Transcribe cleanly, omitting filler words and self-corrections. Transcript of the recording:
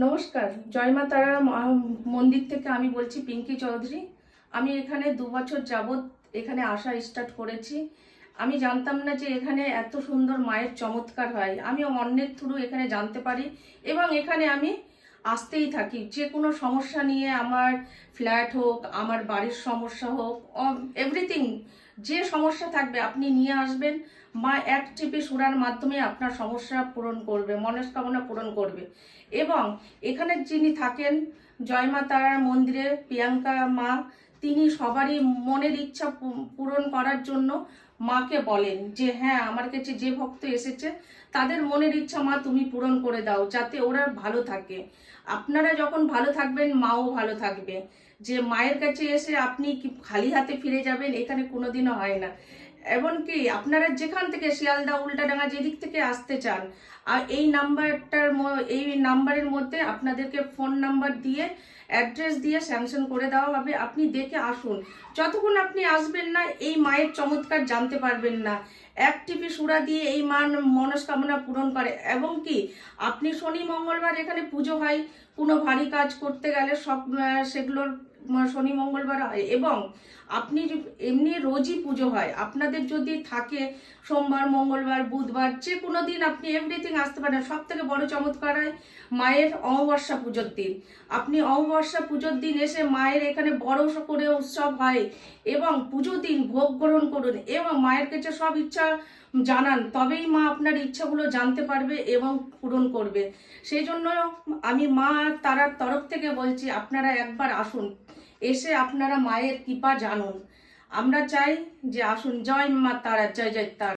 নমস্কার, জয় মা তারা মন্দির থেকে আমি বলছি পিঙ্কি চৌধুরী। আমি এখানে 2 বছর যাবত এখানে আসা স্টার্ট করেছি। আমি জানতাম না যে এখানে এত সুন্দর মায়ের চমৎকার হয়। আমি অন্যের থ্রু এখানে জানতে পারি এবং এখানে আমি আসতেই থাকি। যে কোনো সমস্যা নিয়ে, আমার ফ্ল্যাট হোক, আমার বাড়ির সমস্যা হোক, এভরিথিং, যে সমস্যা থাকবে আপনি নিয়ে আসবেন। মা এক টিপে সুরার মাধ্যমে আপনার সমস্যা পূরণ করবে, মনস্কামনা পূরণ করবে। এবং এখানে যিনি থাকেন জয় মা তারার মন্দিরে প্রিয়াঙ্কা মা, তিনি সবারই মনের ইচ্ছা পূরণ করার জন্য মাকে বলেন যে হ্যাঁ, আমার কাছে যে ভক্ত এসেছে তাদের মনের ইচ্ছা মা তুমি পূরণ করে দাও, যাতে ওরা ভালো থাকে। আপনারা যখন ভালো থাকবেন মাও ভালো থাকবে। যে মায়ের কাছে এসে আপনি কি খালি হাতে ফিরে যাবেন, এখানে কোনোদিনও হয় না। এমনকি আপনারা যেখান থেকে শিয়ালদা, উল্টাডাঙ্গা, যেদিক থেকে আসতে চান, আর এই নাম্বারের মধ্যে আপনাদেরকে ফোন নাম্বার দিয়ে, অ্যাড্রেস দিয়ে স্যাংশন করে দেওয়া হবে। আপনি দেখে আসুন। যতক্ষণ আপনি আসবেন না, এই মায়ের চমৎকার জানতে পারবেন না। এক টিপি সুরা দিয়ে এই মান মনস্কামনা পূরণ করে। এবং কি আপনি শনি মঙ্গলবার এখানে পুজো হয়, কোনো ভারী কাজ করতে গেলে সব সেগুলোর শনি মঙ্গলবার হয়। এবং আপনি এমনি রোজই পুজো হয়। আপনাদের যদি থাকে সোমবার, মঙ্গলবার, বুধবার, যে কোনো দিন আপনি এভরিথিং আসতে পারেন। সব থেকে বড় চমৎকার হয় মায়ের অমাবস্যা পুজোর দিন। আপনি অমাবস্যা পুজোর দিন এসে মায়ের এখানে বড় করে উৎসব হয় এবং পুজো দিন ভোগ গ্রহণ করুন এবং মায়ের কাছে সব ইচ্ছা জানান, তবেই মা আপনার ইচ্ছাগুলো জানতে পারবে এবং পূরণ করবে। সেই জন্য আমি মা তারার তরফ থেকে বলছি, আপনারা একবার আসুন, এসে আপনারা মায়ের কৃপা জানুন। আমরা চাই যে আসুন। জয় মা তারা, জয় জয় তারা।